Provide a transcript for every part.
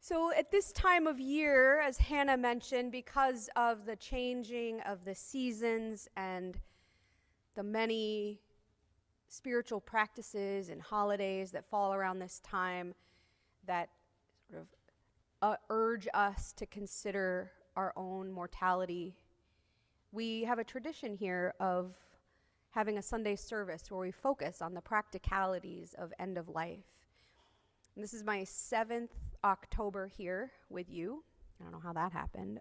So at this time of year, as Hannah mentioned, because of the changing of the seasons and the many spiritual practices and holidays that fall around this time that sort of urge us to consider our own mortality, we have a tradition here of having a Sunday service where we focus on the practicalities of end of life. And this is my 7th October here with you. I don't know how that happened.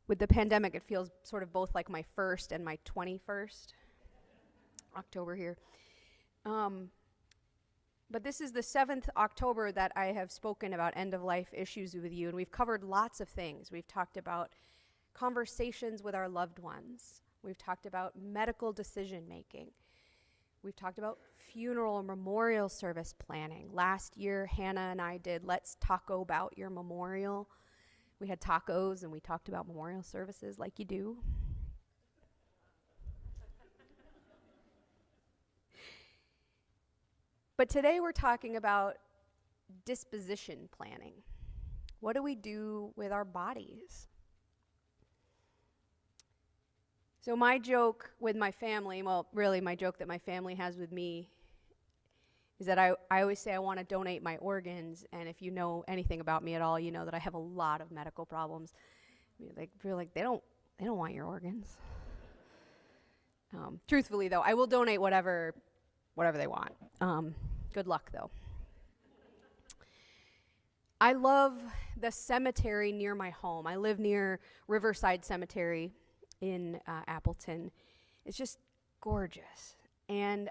With the pandemic, it feels sort of both like my first and my 21st October here. But this is the 7th October that I have spoken about end-of-life issues with you, and we've covered lots of things. We've talked about conversations with our loved ones. We've talked about medical decision-making. We've talked about funeral and memorial service planning. Last year, Hannah and I did Let's Taco About Your Memorial. We had tacos and we talked about memorial services like you do. But today we're talking about disposition planning. What do we do with our bodies? So my joke with my family, well, really my joke that my family has with me is that I always say I want to donate my organs, and if you know anything about me at all, you know that I have a lot of medical problems. I mean, like, feel like they don't want your organs. Truthfully, though, I will donate whatever they want. Good luck, though. I love the cemetery near my home. I live near Riverside Cemetery in Appleton. It's just gorgeous. And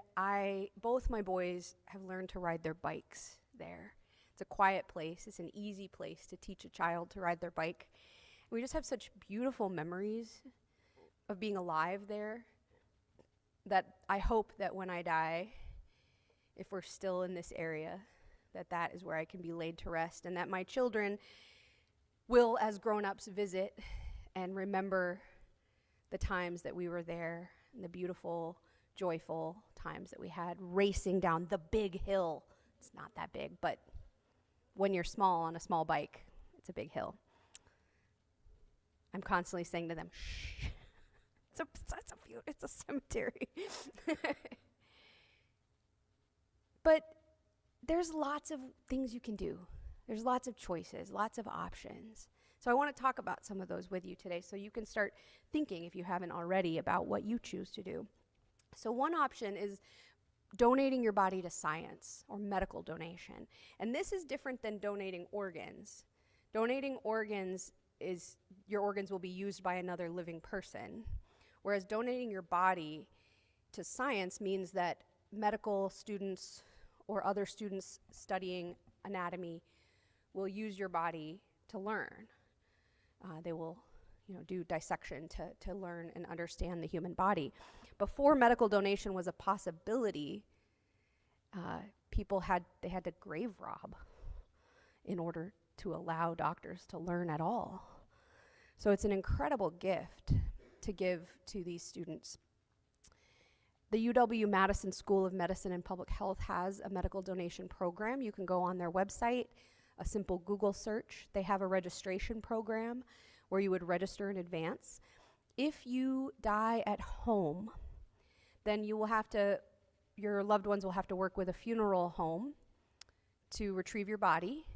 both my boys have learned to ride their bikes there. It's a quiet place. It's an easy place to teach a child to ride their bike. We just have such beautiful memories of being alive there that I hope that when I die, if we're still in this area, that is where I can be laid to rest, and that my children will, as grown-ups, visit and remember the times that we were there and the beautiful, joyful times that we had racing down the big hill. It's not that big, but when you're small on a small bike, it's a big hill. I'm constantly saying to them, shh, it's a cemetery. But there's lots of things you can do. There's lots of choices, lots of options. So I want to talk about some of those with you today so you can start thinking, if you haven't already, about what you choose to do. So one option is donating your body to science, or medical donation. And this is different than donating organs. Donating organs is your organs will be used by another living person, whereas donating your body to science means that medical students or other students studying anatomy will use your body to learn. They will, do dissection to learn and understand the human body. Before medical donation was a possibility, people had to grave rob in order to allow doctors to learn at all. So it's an incredible gift to give to these students. The UW-Madison School of Medicine and Public Health has a medical donation program. You can go on their website, a simple Google search. They have a registration program where you would register in advance. If you die at home, then your loved ones will have to work with a funeral home to retrieve your body,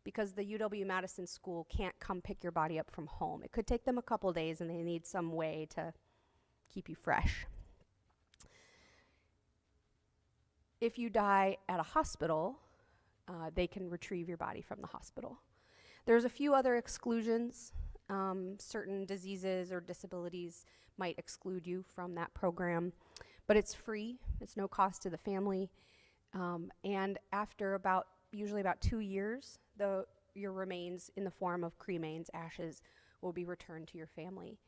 because the UW-Madison School can't come pick your body up from home. It could take them a couple days, and they need some way to keep you fresh. If you die at a hospital, they can retrieve your body from the hospital. There's a few other exclusions. Certain diseases or disabilities might exclude you from that program, but it's free. It's no cost to the family. And after usually about 2 years, your remains in the form of cremains, ashes, will be returned to your family.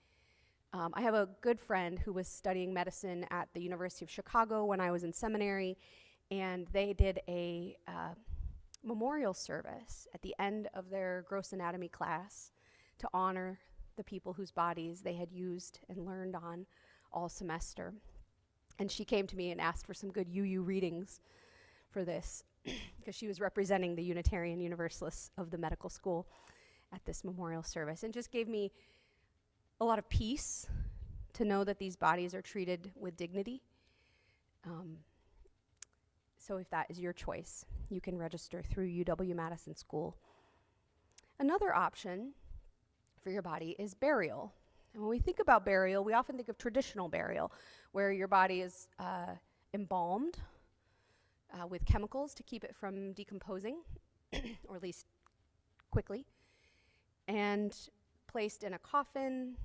I have a good friend who was studying medicine at the University of Chicago when I was in seminary, and they did a memorial service at the end of their gross anatomy class to honor the people whose bodies they had used and learned on all semester. And she came to me and asked for some good UU readings for this, because she was representing the Unitarian Universalists of the medical school at this memorial service, and just gave me a lot of peace to know that these bodies are treated with dignity. So if that is your choice, you can register through UW-Madison School. Another option for your body is burial. And when we think about burial, we often think of traditional burial, where your body is embalmed with chemicals to keep it from decomposing, or at least quickly, and placed in a coffin,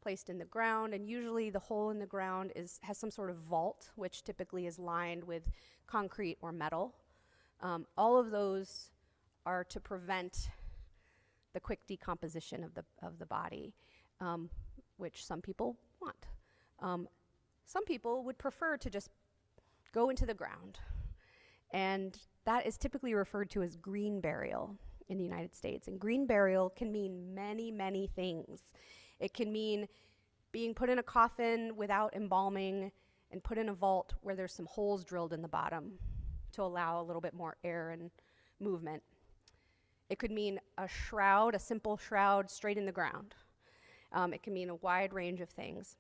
placed in the ground, and usually the hole in the ground has some sort of vault, which typically is lined with concrete or metal. All of those are to prevent the quick decomposition of the body, which some people want. Some people would prefer to just go into the ground, and that is typically referred to as green burial in the United States. And green burial can mean many, many things. It can mean being put in a coffin without embalming and put in a vault where there's some holes drilled in the bottom to allow a little bit more air and movement. It could mean a shroud, a simple shroud straight in the ground. It can mean a wide range of things.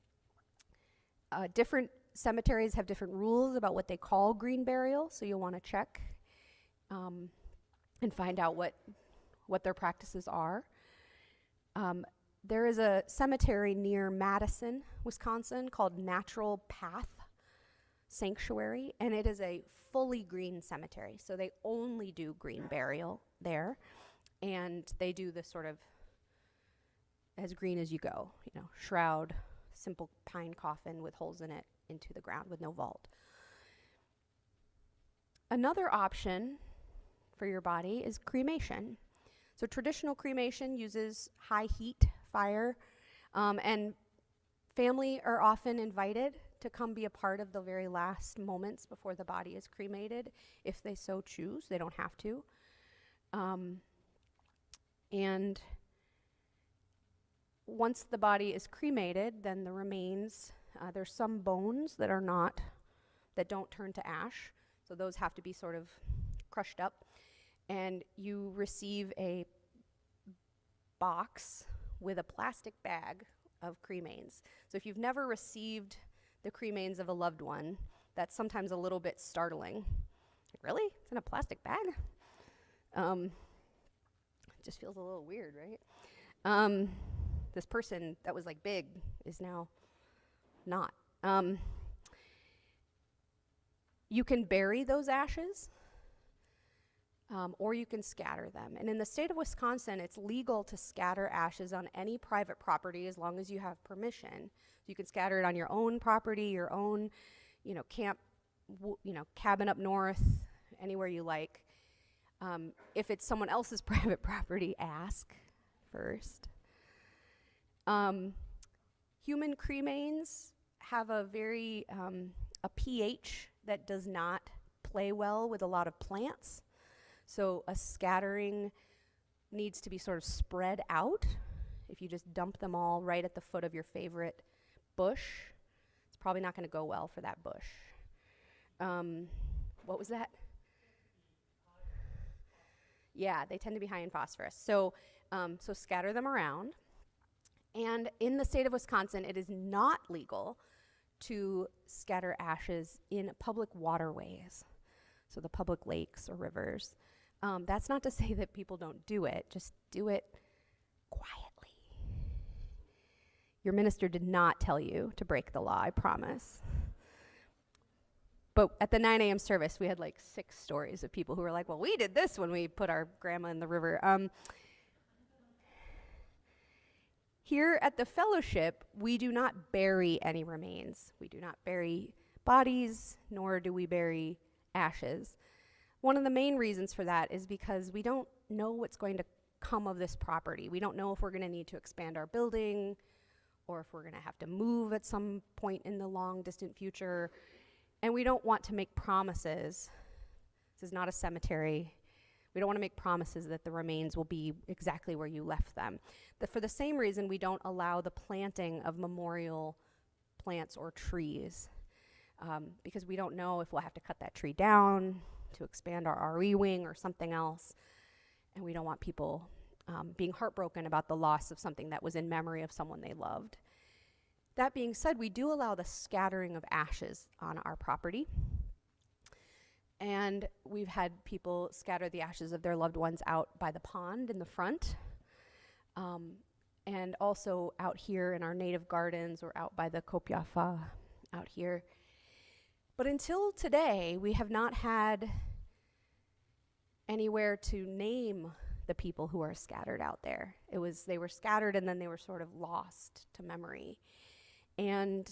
Different cemeteries have different rules about what they call green burial, so you'll want to check and find out what their practices are. There is a cemetery near Madison, Wisconsin, called Natural Path Sanctuary, and it is a fully green cemetery. So they only do green burial there, and they do this sort of as green as you go, shroud, simple pine coffin with holes in it into the ground with no vault. Another option for your body is cremation. So traditional cremation uses high heat, fire, and family are often invited to come be a part of the very last moments before the body is cremated, if they so choose. They don't have to. And once the body is cremated, then the remains, there's some bones that don't turn to ash, so those have to be sort of crushed up, and you receive a box with a plastic bag of cremains. So if you've never received the cremains of a loved one, that's sometimes a little bit startling. Like, really? It's in a plastic bag? It just feels a little weird, right? This person that was like big is now not. You can bury those ashes, or you can scatter them. And in the state of Wisconsin, it's legal to scatter ashes on any private property as long as you have permission. You can scatter it on your own property, your own, camp, cabin up north, anywhere you like. If it's someone else's private property, ask first. Human cremains have a very, a pH that does not play well with a lot of plants. So a scattering needs to be sort of spread out. If you just dump them all right at the foot of your favorite bush, it's probably not going to go well for that bush. What was that? Yeah, they tend to be high in phosphorus. So scatter them around. And in the state of Wisconsin, it is not legal to scatter ashes in public waterways, so the public lakes or rivers. That's not to say that people don't do it, just do it quietly. Your minister did not tell you to break the law, I promise. But at the 9 a.m. service, we had like 6 stories of people who were like, well, we did this when we put our grandma in the river. Here at the fellowship, we do not bury any remains. We do not bury bodies, nor do we bury ashes. One of the main reasons for that is because we don't know what's going to come of this property. We don't know if we're going to need to expand our building or if we're going to have to move at some point in the long distant future. And we don't want to make promises. This is not a cemetery. We don't want to make promises that the remains will be exactly where you left them. For the same reason, we don't allow the planting of memorial plants or trees, because we don't know if we'll have to cut that tree down to expand our RE wing or something else. And we don't want people being heartbroken about the loss of something that was in memory of someone they loved. That being said, we do allow the scattering of ashes on our property. And we've had people scatter the ashes of their loved ones out by the pond in the front. And also out here in our native gardens or out by the Kopiafa out here. But until today, we have not had anywhere to name the people who are scattered out there. They were scattered and then they were sort of lost to memory. And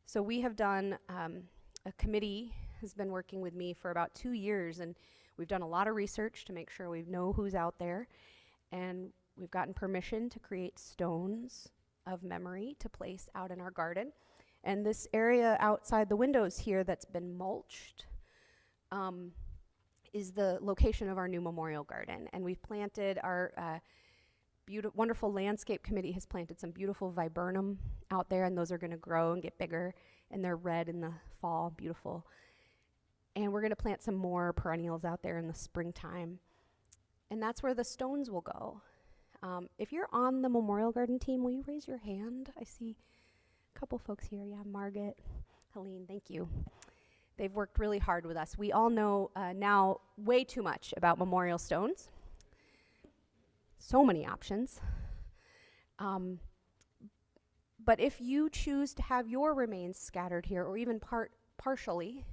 so we have done, a committee has been working with me for about 2 years, and we've done a lot of research to make sure we know who's out there. And we've gotten permission to create stones of memory to place out in our garden. And this area outside the windows here that's been mulched is the location of our new memorial garden. And we've planted our wonderful landscape committee has planted some beautiful viburnum out there, and those are gonna grow and get bigger, and they're red in the fall, beautiful. And we're gonna plant some more perennials out there in the springtime. And that's where the stones will go. If you're on the Memorial Garden team, will you raise your hand? I see a couple folks here. Yeah, Margaret, Helene, thank you. They've worked really hard with us. We all know now way too much about memorial stones. So many options. But if you choose to have your remains scattered here, or even partially,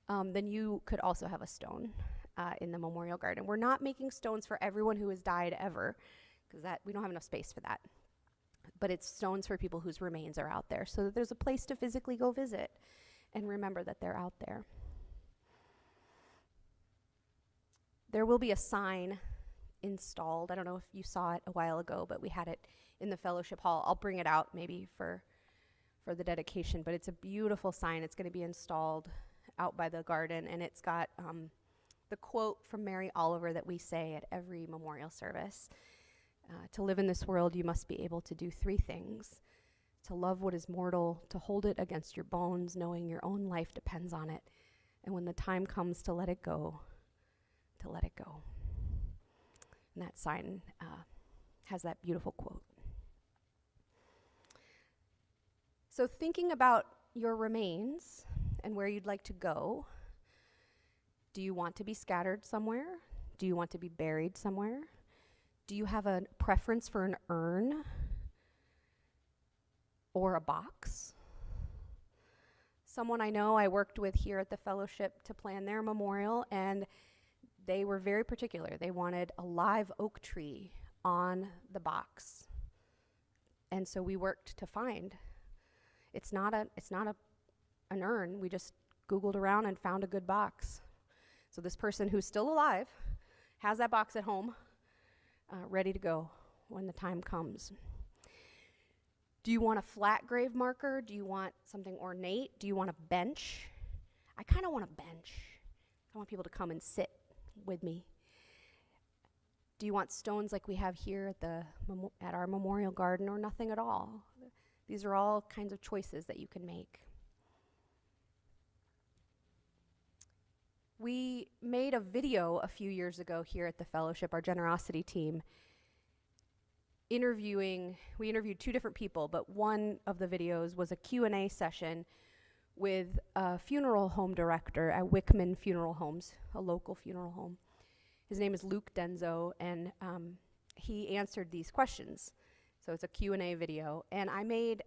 then you could also have a stone in the memorial garden. We're not making stones for everyone who has died ever, because we don't have enough space for that. But it's stones for people whose remains are out there, so that there's a place to physically go visit and remember that they're out there. There will be a sign installed. I don't know if you saw it a while ago, but we had it in the fellowship hall. I'll bring it out maybe for the dedication, but it's a beautiful sign. It's going to be installed out by the garden, and it's got the quote from Mary Oliver that we say at every memorial service. To live in this world, you must be able to do 3 things: to love what is mortal, to hold it against your bones, knowing your own life depends on it, and when the time comes to let it go, to let it go. And that sign has that beautiful quote. So thinking about your remains and where you'd like to go, do you want to be scattered somewhere? Do you want to be buried somewhere? Do you have a preference for an urn or a box? Someone I know I worked with here at the fellowship to plan their memorial, and they were very particular. They wanted a live oak tree on the box. And so we worked to find. It's not an urn. We just Googled around and found a good box. So this person who's still alive has that box at home, ready to go when the time comes. Do you want a flat grave marker? Do you want something ornate? Do you want a bench? I kind of want a bench. I want people to come and sit with me. Do you want stones like we have here at our memorial garden, or nothing at all? These are all kinds of choices that you can make. We made a video a few years ago here at the fellowship, our generosity team, we interviewed 2 different people, but one of the videos was a Q&A session with a funeral home director at Wickman Funeral Homes, a local funeral home. His name is Luke Denzo, and he answered these questions. So it's a Q&A video, and I made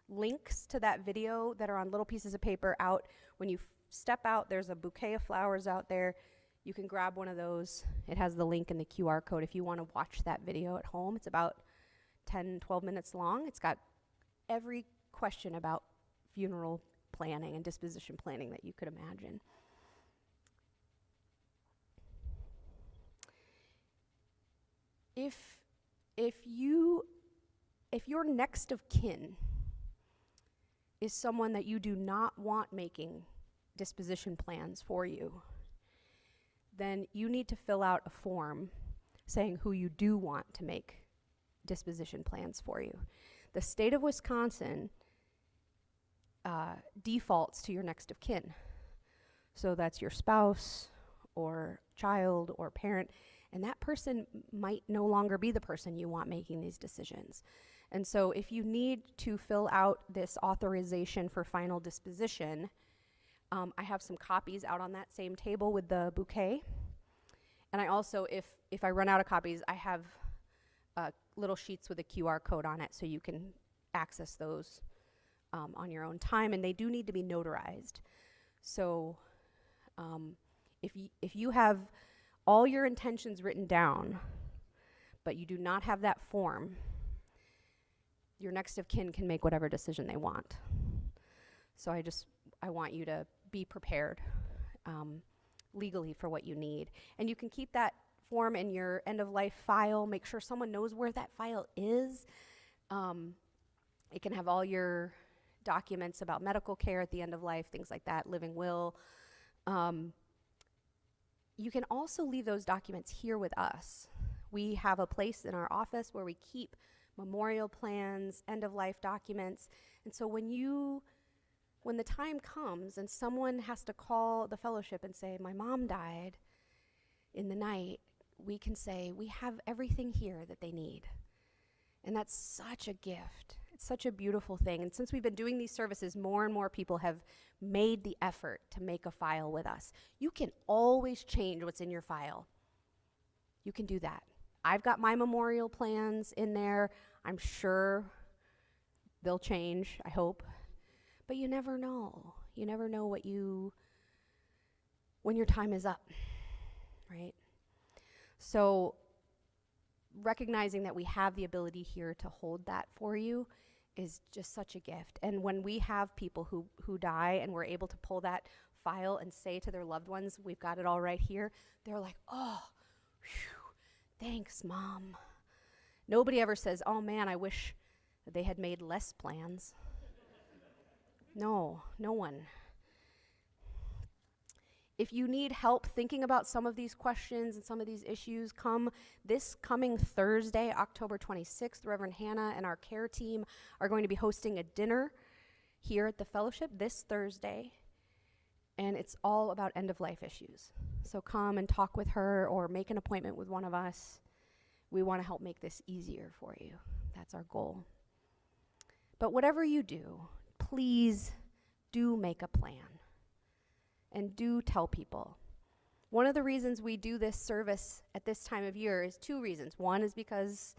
links to that video that are on little pieces of paper out. When you step out, there's a bouquet of flowers out there. You can grab one of those. It has the link and the QR code if you want to watch that video at home. It's about 10, 12 minutes long. It's got every question about funeral planning and disposition planning that you could imagine. If your next of kin is someone that you do not want making disposition plans for you, then you need to fill out a form saying who you do want to make disposition plans for you. The state of Wisconsin defaults to your next of kin. So that's your spouse or child or parent, and that person might no longer be the person you want making these decisions. And so if you need to fill out this authorization for final disposition, I have some copies out on that same table with the bouquet. And I also, if I run out of copies, I have little sheets with a QR code on it so you can access those on your own time, and they do need to be notarized. So if you have all your intentions written down, but you do not have that form, your next of kin can make whatever decision they want. So I want you to be prepared legally for what you need. And you can keep that form in your end-of-life file. Make sure someone knows where that file is. It can have all your documents about medical care at the end of life, things like that, living will. You can also leave those documents here with us. We have a place in our office where we keep memorial plans, end-of-life documents. And so when the time comes and someone has to call the fellowship and say, my mom died in the night, we can say, we have everything here that they need. And that's such a gift. It's such a beautiful thing. And since we've been doing these services, more and more people have made the effort to make a file with us. You can always change what's in your file. You can do that. I've got my memorial plans in there. I'm sure they'll change, I hope. But you never know. You never know when your time is up, right? So recognizing that we have the ability here to hold that for you is just such a gift. And when we have people who die and we're able to pull that file and say to their loved ones, we've got it all right here, they're like, oh, whew, thanks, Mom. Nobody ever says, oh man, I wish that they had made less plans. No one. If you need help thinking about some of these questions and some of these issues, this coming Thursday, October 26th, Reverend Hannah and our care team are going to be hosting a dinner here at the fellowship this Thursday, and it's all about end-of-life issues. So come and talk with her or make an appointment with one of us. We want to help make this easier for you. That's our goal. But whatever you do, please do make a plan. And do tell people. One of the reasons we do this service at this time of year is two reasons. One is because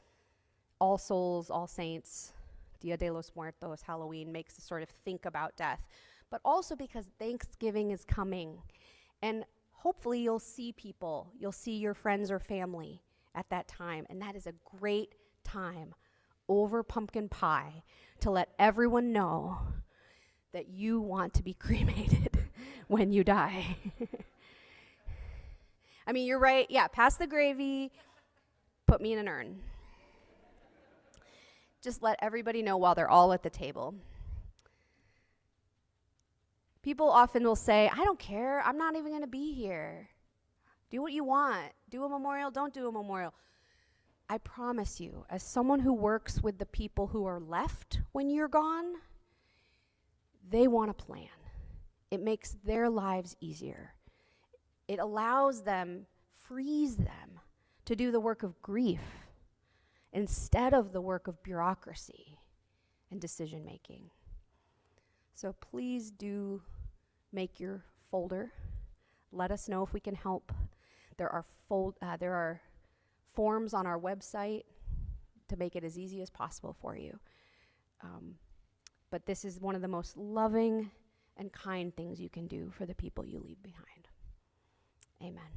All Souls, All Saints, Dia de los Muertos, Halloween makes us sort of think about death, but also because Thanksgiving is coming. And hopefully you'll see people, you'll see your friends or family at that time, and that is a great time over pumpkin pie to let everyone know that you want to be cremated when you die. I mean, you're right. Yeah, pass the gravy, put me in an urn. Just let everybody know while they're all at the table. People often will say, I don't care. I'm not even going to be here. Do what you want. Do a memorial. Don't do a memorial. I promise you, as someone who works with the people who are left when you're gone, they want a plan. It makes their lives easier. It allows them, frees them to do the work of grief instead of the work of bureaucracy and decision making. So please do make your folder. Let us know if we can help. There are forms on our website to make it as easy as possible for you. But this is one of the most loving and kind things you can do for the people you leave behind. Amen.